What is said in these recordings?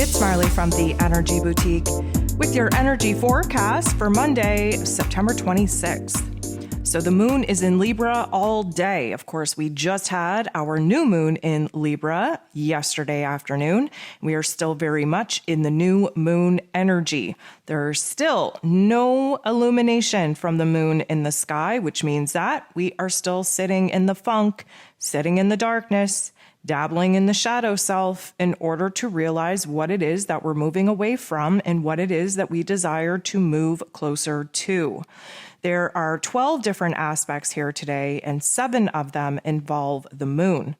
It's Marley from the Energy Boutique with your energy forecast for Monday, September 26th. So the moon is in Libra all day. Of course, we just had our new moon in Libra yesterday afternoon. We are still very much in the new moon energy. There's still no illumination from the moon in the sky, which means that we are still sitting in the funk, sitting in the darkness, dabbling in the shadow self in order to realize what it is that we're moving away from and what it is that we desire to move closer to. There are 12 different aspects here today, and 7 of them involve the moon.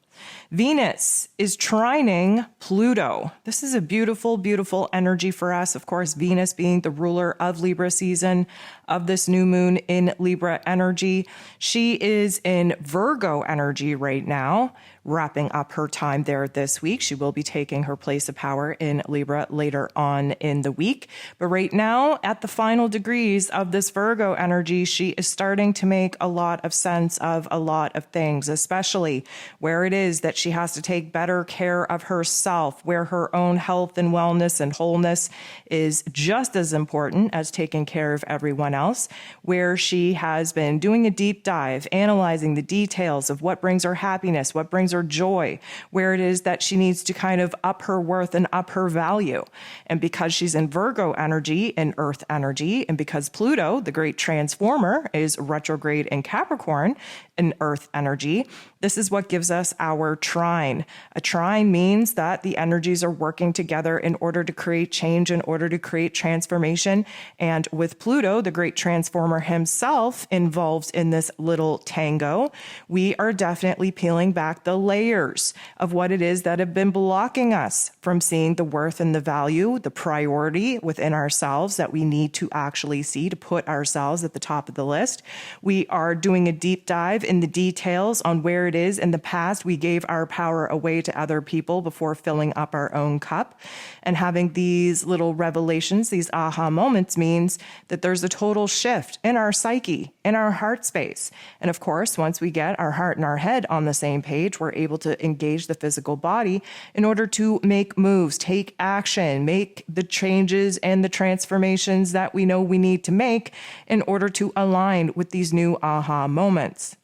Venus is trining Pluto. This is a beautiful, beautiful energy for us. Of course, Venus being the ruler of Libra season, of this new moon in Libra energy. She is in Virgo energy right now, wrapping up her time there this week. She will be taking her place of power in Libra later on in the week. But right now, at the final degrees of this Virgo energy, she is starting to make a lot of sense of a lot of things, especially where it is that she has to take better care of herself, where her own health and wellness and wholeness is just as important as taking care of everyone else, where she has been doing a deep dive, analyzing the details of what brings her happiness, what brings her joy, where it is that she needs to kind of up her worth and up her value. And because she's in Virgo energy and Earth energy, and because Pluto, the great transformer, is retrograde in Capricorn in Earth energy, this is what gives us our trine. A trine means that the energies are working together in order to create change, in order to create transformation. And with Pluto, the great transformer himself, involved in this little tango, we are definitely peeling back the layers of what it is that have been blocking us from seeing the worth and the value, the priority within ourselves that we need to actually see to put ourselves at the top of the list. We are doing a deep dive in the details on where it is in the past we gave our power away to other people before filling up our own cup. And having these little revelations, these aha moments, means that there's a total shift in our psyche, in our heart space. And of course, once we get our heart and our head on the same page, we're able to engage the physical body in order to make moves, take action, make the changes and the transformations that we know we need to make in order to align with these new aha moments.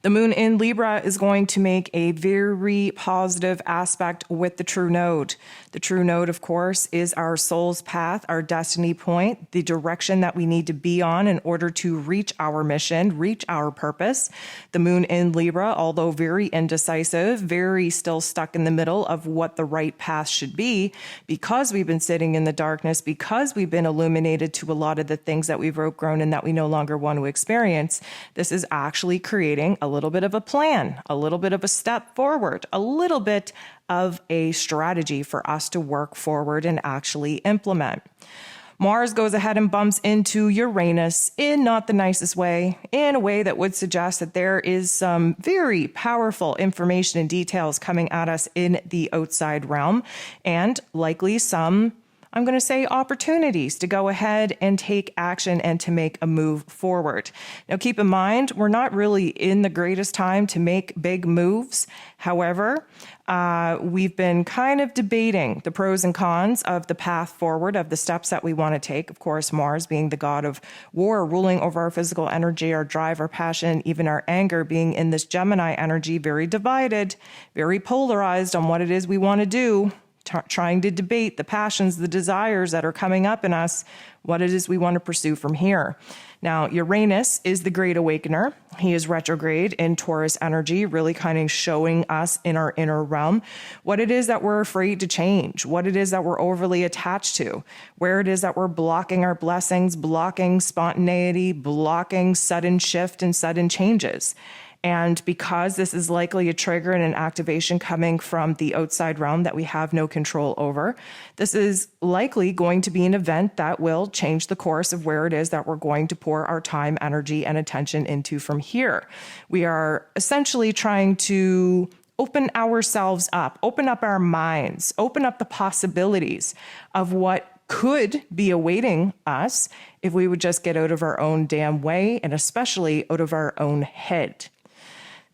The moon in Libra is going to make a very positive aspect with the true node. The true node, of course, is our soul's path, our destiny point, the direction that we need to be on in order to reach our mission, reach our purpose. The moon in Libra, although very indecisive, very still stuck in the middle of what the right path should be, because we've been sitting in the darkness, because we've been illuminated to a lot of the things that we've outgrown and that we no longer want to experience. This is actually creating a little bit of a plan, a little bit of a step forward, a little bit of a strategy for us to work forward and actually implement. Mars goes ahead and bumps into Uranus in not the nicest way, in a way that would suggest that there is some very powerful information and details coming at us in the outside realm, and likely some, I'm going to say, opportunities to go ahead and take action and to make a move forward. Now, keep in mind, we're not really in the greatest time to make big moves. However, we've been kind of debating the pros and cons of the path forward, of the steps that we want to take. Of course, Mars being the god of war, ruling over our physical energy, our drive, our passion, even our anger, being in this Gemini energy, very divided, very polarized on what it is we want to do. Trying to debate the passions, the desires that are coming up in us, what it is we want to pursue from here. Now, Uranus is the great awakener. He is retrograde in Taurus energy, really kind of showing us in our inner realm what it is that we're afraid to change, what it is that we're overly attached to, where it is that we're blocking our blessings, blocking spontaneity, blocking sudden shift and sudden changes. And because this is likely a trigger and an activation coming from the outside realm that we have no control over, this is likely going to be an event that will change the course of where it is that we're going to pour our time, energy, and attention into from here. We are essentially trying to open ourselves up, open up our minds, open up the possibilities of what could be awaiting us if we would just get out of our own damn way, and especially out of our own head.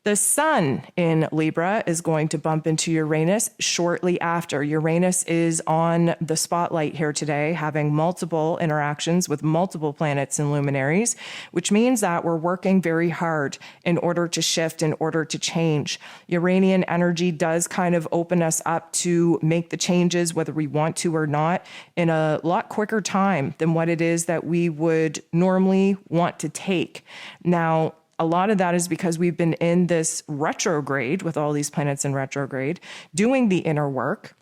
The sun in Libra is going to bump into Uranus shortly after. Uranus is on the spotlight here today, having multiple interactions with multiple planets and luminaries, which means that we're working very hard in order to shift, in order to change. Uranian energy does kind of open us up to make the changes, whether we want to or not, in a lot quicker time than what it is that we would normally want to take. Now, a lot of that is because we've been in this retrograde with all these planets in retrograde, doing the inner work,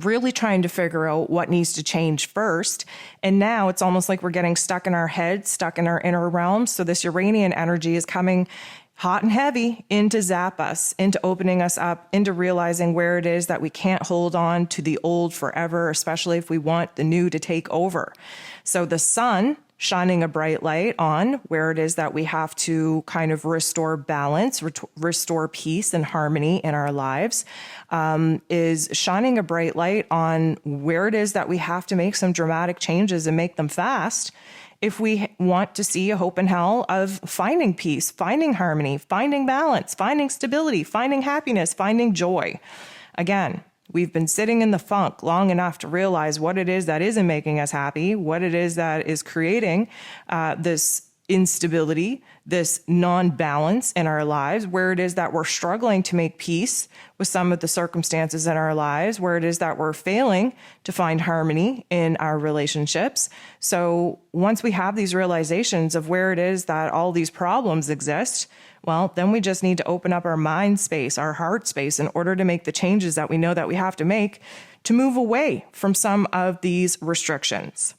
really trying to figure out what needs to change first. And now it's almost like we're getting stuck in our head, stuck in our inner realm. So this Uranian energy is coming hot and heavy in to zap us, into opening us up, into realizing where it is that we can't hold on to the old forever, especially if we want the new to take over. So the sun shining a bright light on where it is that we have to kind of restore balance, restore peace and harmony in our lives, is shining a bright light on where it is that we have to make some dramatic changes and make them fast if we want to see a hope in hell of finding peace, finding harmony, finding balance, finding stability, finding happiness, finding joy. Again, we've been sitting in the funk long enough to realize what it is that isn't making us happy, what it is that is creating this instability, this non-balance in our lives, where it is that we're struggling to make peace with some of the circumstances in our lives, where it is that we're failing to find harmony in our relationships. So once we have these realizations of where it is that all these problems exist, well, then we just need to open up our mind space, our heart space, in order to make the changes that we know that we have to make to move away from some of these restrictions.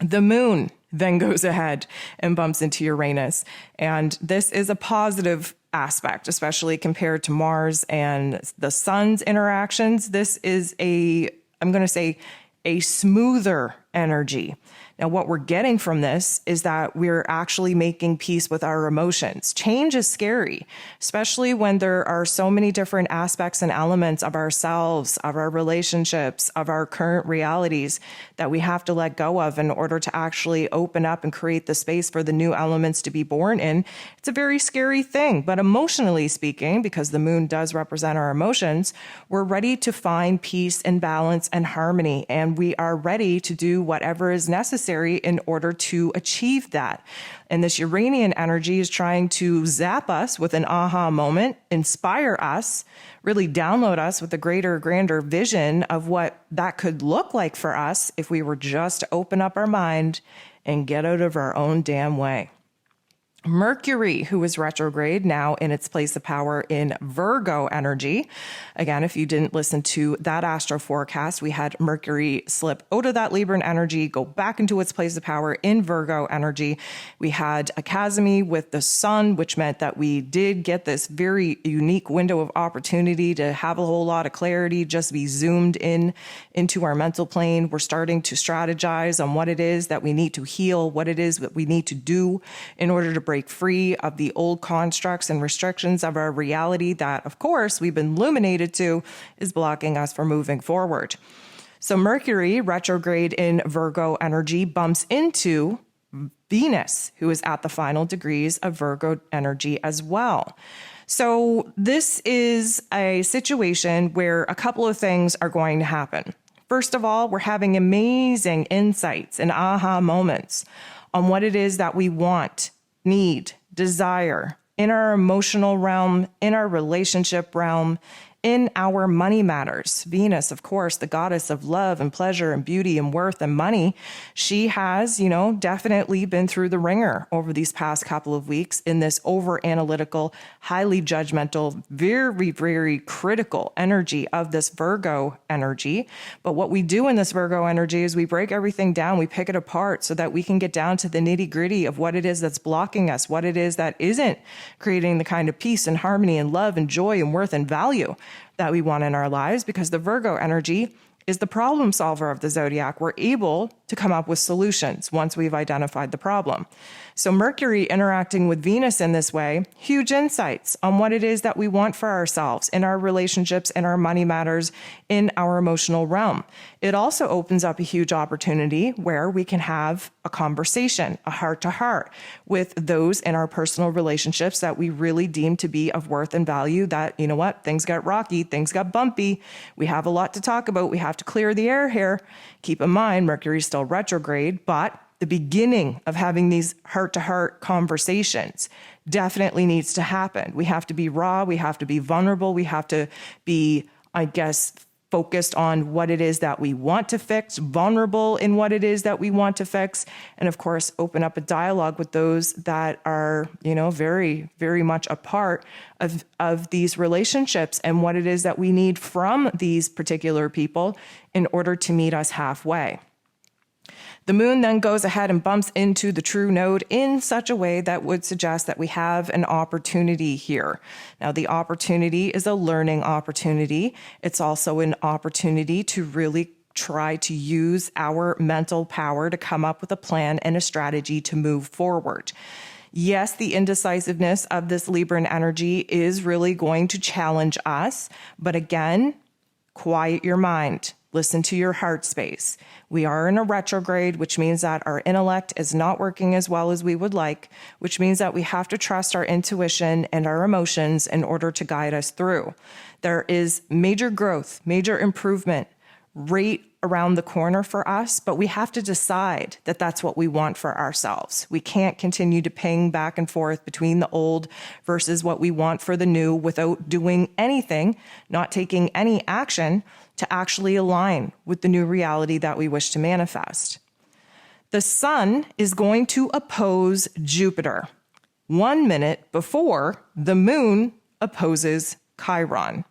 The moon then goes ahead and bumps into Uranus. And this is a positive aspect, especially compared to Mars and the sun's interactions. This is I'm going to say, a smoother energy. Now, what we're getting from this is that we're actually making peace with our emotions. Change is scary, especially when there are so many different aspects and elements of ourselves, of our relationships, of our current realities that we have to let go of in order to actually open up and create the space for the new elements to be born in. It's a very scary thing, but emotionally speaking, because the moon does represent our emotions, we're ready to find peace and balance and harmony, and we are ready to do whatever is necessary in order to achieve that. And this Uranian energy is trying to zap us with an aha moment, inspire us, really download us with a greater, grander vision of what that could look like for us if we were just to open up our mind and get out of our own damn way. Mercury, who is retrograde, now in its place of power in Virgo energy. Again, if you didn't listen to that astro forecast, we had Mercury slip out of that Libran energy, go back into its place of power in Virgo energy. We had a chasmy with the sun, which meant that we did get this very unique window of opportunity to have a whole lot of clarity, just be zoomed in into our mental plane. We're starting to strategize on what it is that we need to heal, what it is that we need to do in order to break free of the old constructs and restrictions of our reality that, of course, we've been illuminated to is blocking us from moving forward. So Mercury, retrograde in Virgo energy, bumps into Venus, who is at the final degrees of Virgo energy as well. So this is a situation where a couple of things are going to happen. First of all, we're having amazing insights and aha moments on what it is that we want, need, desire in our emotional realm, in our relationship realm, in our money matters. Venus, of course, the goddess of love and pleasure and beauty and worth and money, she has, definitely been through the ringer over these past couple of weeks in this over-analytical, highly judgmental, very, very critical energy of this Virgo energy. But what we do in this Virgo energy is we break everything down, we pick it apart so that we can get down to the nitty-gritty of what it is that's blocking us, what it is that isn't creating the kind of peace and harmony and love and joy and worth and value that we want in our lives, because the Virgo energy is the problem solver of the zodiac. We're able to come up with solutions once we've identified the problem. So Mercury interacting with Venus in this way, huge insights on what it is that we want for ourselves in our relationships, in our money matters, in our emotional realm. It also opens up a huge opportunity where we can have a conversation, a heart-to-heart with those in our personal relationships that we really deem to be of worth and value, that, you know what, things got rocky, things got bumpy. We have a lot to talk about. We have to clear the air here. Keep in mind, Mercury's still retrograde, but the beginning of having these heart-to-heart conversations definitely needs to happen. We have to be raw. We have to be vulnerable. We have to be, I guess, focused on what it is that we want to fix, vulnerable in what it is that we want to fix, and of course, open up a dialogue with those that are, very, very much a part of these relationships and what it is that we need from these particular people in order to meet us halfway. The moon then goes ahead and bumps into the true node in such a way that would suggest that we have an opportunity here. Now, the opportunity is a learning opportunity. It's also an opportunity to really try to use our mental power to come up with a plan and a strategy to move forward. Yes, the indecisiveness of this Libran energy is really going to challenge us, but again, quiet your mind. Listen to your heart space. We are in a retrograde, which means that our intellect is not working as well as we would like, which means that we have to trust our intuition and our emotions in order to guide us through. There is major growth, major improvement right around the corner for us, but we have to decide that that's what we want for ourselves. We can't continue to ping back and forth between the old versus what we want for the new without doing anything, not taking any action to actually align with the new reality that we wish to manifest. The sun is going to oppose Jupiter 1 minute before the moon opposes Chiron.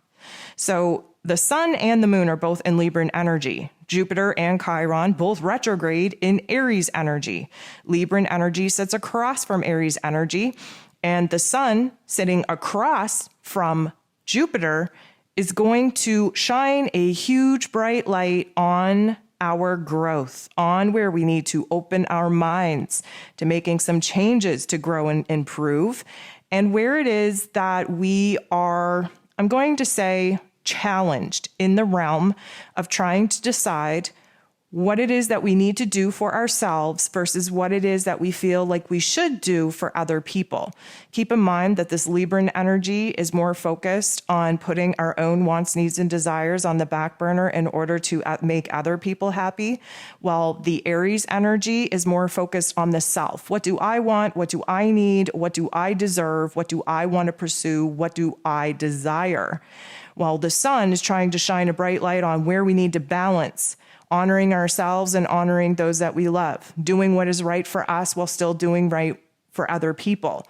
So the sun and the moon are both in Libran energy. Jupiter and Chiron both retrograde in Aries energy. Libran energy sits across from Aries energy, and the sun sitting across from Jupiter is going to shine a huge bright light on our growth, on where we need to open our minds to making some changes to grow and improve, and where it is that we are, I'm going to say, challenged in the realm of trying to decide what it is that we need to do for ourselves versus what it is that we feel like we should do for other people. Keep in mind that this Libran energy is more focused on putting our own wants, needs, and desires on the back burner in order to make other people happy, while the Aries energy is more focused on the self. What do I want? What do I need? What do I deserve? What do I want to pursue? What do I desire? While the sun is trying to shine a bright light on where we need to balance, honoring ourselves and honoring those that we love, doing what is right for us while still doing right for other people.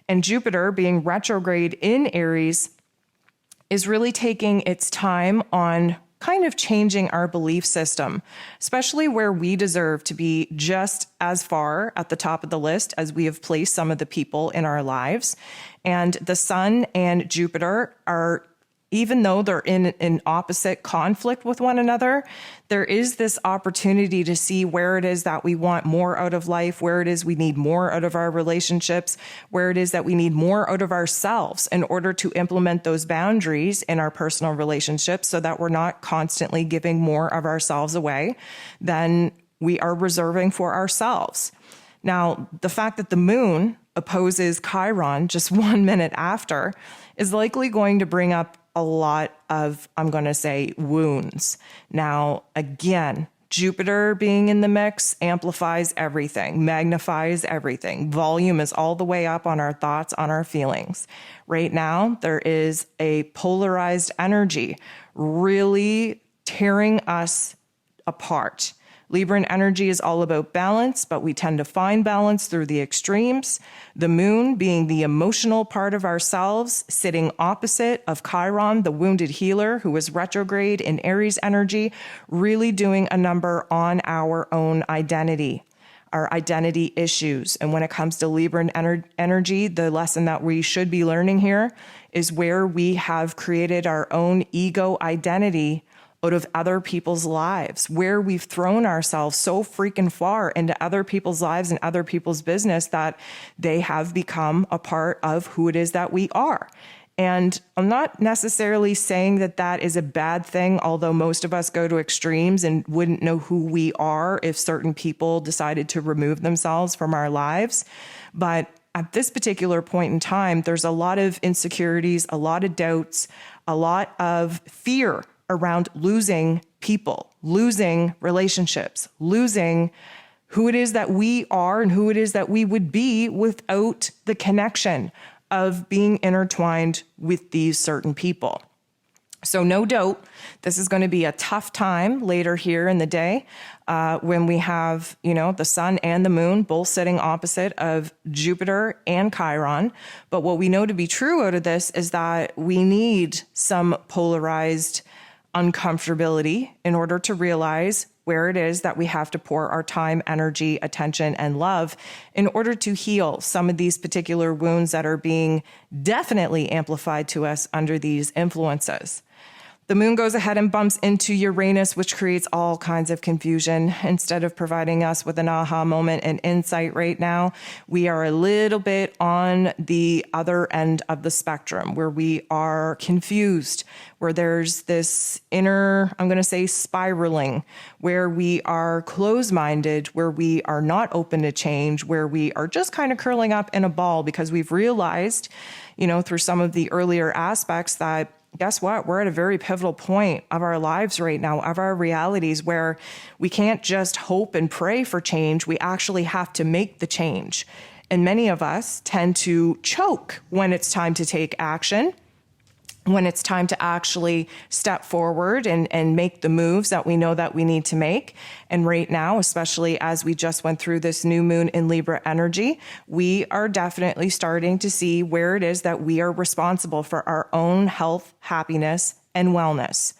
And Jupiter, being retrograde in Aries, is really taking its time on kind of changing our belief system, especially where we deserve to be just as far at the top of the list as we have placed some of the people in our lives. And the sun and Jupiter are, even though they're in an opposite conflict with one another, there is this opportunity to see where it is that we want more out of life, where it is we need more out of our relationships, where it is that we need more out of ourselves in order to implement those boundaries in our personal relationships so that we're not constantly giving more of ourselves away than we are reserving for ourselves. Now, the fact that the moon opposes Chiron just 1 minute after is likely going to bring up a lot of, I'm going to say, wounds. Now, again, Jupiter being in the mix amplifies everything, magnifies everything. Volume is all the way up on our thoughts, on our feelings. Right now, there is a polarized energy really tearing us apart. Libran energy is all about balance, but we tend to find balance through the extremes. The moon being the emotional part of ourselves, sitting opposite of Chiron, the wounded healer, who is retrograde in Aries energy, really doing a number on our own identity, our identity issues. And when it comes to Libran energy, the lesson that we should be learning here is where we have created our own ego identity out of other people's lives, where we've thrown ourselves so freaking far into other people's lives and other people's business that they have become a part of who it is that we are. And I'm not necessarily saying that that is a bad thing, although most of us go to extremes and wouldn't know who we are if certain people decided to remove themselves from our lives. But at this particular point in time, there's a lot of insecurities, a lot of doubts, a lot of fear around losing people, losing relationships, losing who it is that we are and who it is that we would be without the connection of being intertwined with these certain people. So no doubt, this is going to be a tough time later here in the day when we have, the sun and the moon both sitting opposite of Jupiter and Chiron. But what we know to be true out of this is that we need some polarized uncomfortability in order to realize where it is that we have to pour our time, energy, attention, and love in order to heal some of these particular wounds that are being definitely amplified to us under these influences. The moon goes ahead and bumps into Uranus, which creates all kinds of confusion. Instead of providing us with an aha moment and insight right now, we are a little bit on the other end of the spectrum where we are confused, where there's this inner, I'm going to say spiraling, where we are closed-minded, where we are not open to change, where we are just kind of curling up in a ball because we've realized, through some of the earlier aspects that guess what? We're at a very pivotal point of our lives right now, of our realities, where we can't just hope and pray for change. We actually have to make the change. And many of us tend to choke when it's time to take action, when it's time to actually step forward and make the moves that we know that we need to make. And right now, especially as we just went through this new moon in Libra energy, we are definitely starting to see where it is that we are responsible for our own health, happiness, and wellness.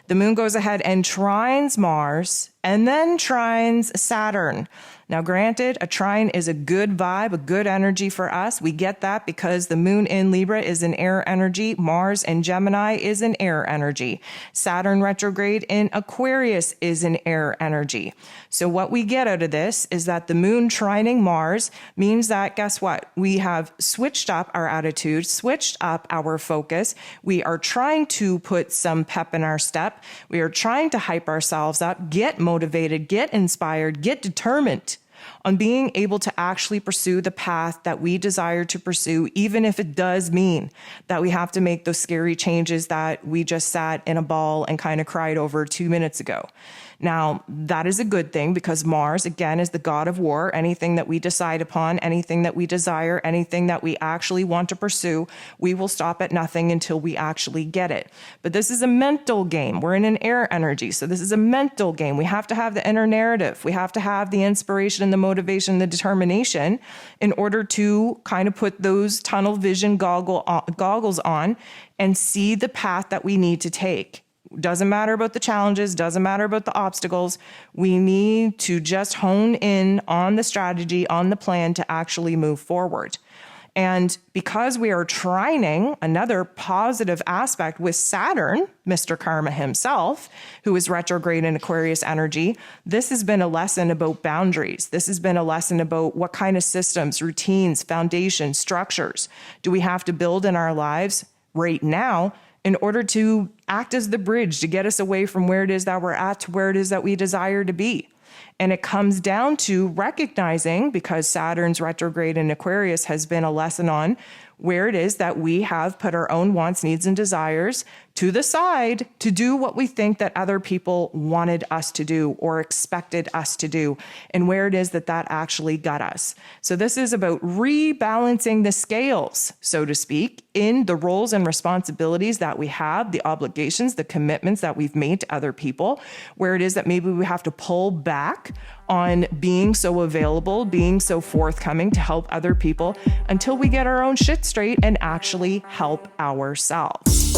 The moon goes ahead and trines Mars and then trines Saturn. Now, granted, a trine is a good vibe, a good energy for us. We get that because the moon in Libra is an air energy. Mars in Gemini is an air energy. Saturn retrograde in Aquarius is an air energy. So what we get out of this is that the moon trining Mars means that, guess what? We have switched up our attitude, switched up our focus. We are trying to put some pep in our step. We are trying to hype ourselves up, get motivated, get inspired, get determined on being able to actually pursue the path that we desire to pursue, even if it does mean that we have to make those scary changes that we just sat in a ball and kind of cried over 2 minutes ago. Now, that is a good thing because Mars, again, is the god of war. Anything that we decide upon, anything that we desire, anything that we actually want to pursue, we will stop at nothing until we actually get it. But this is a mental game. We're in an air energy, so this is a mental game. We have to have the inner narrative. We have to have the inspiration and the motivation, the determination in order to kind of put those tunnel vision goggles on and see the path that we need to take. Doesn't matter about the challenges, doesn't matter about the obstacles. We need to just hone in on the strategy, on the plan to actually move forward. And because we are trining another positive aspect with Saturn, Mr. Karma himself, who is retrograde in Aquarius energy, this has been a lesson about boundaries. This has been a lesson about what kind of systems, routines, foundations, structures do we have to build in our lives right now in order to act as the bridge to get us away from where it is that we're at to where it is that we desire to be. And it comes down to recognizing, because Saturn's retrograde in Aquarius has been a lesson on where it is that we have put our own wants, needs, and desires to the side to do what we think that other people wanted us to do or expected us to do, and where it is that that actually got us. So this is about rebalancing the scales, so to speak, in the roles and responsibilities that we have, the obligations, the commitments that we've made to other people, where it is that maybe we have to pull back on being so available, being so forthcoming to help other people until we get our own shit straight and actually help ourselves.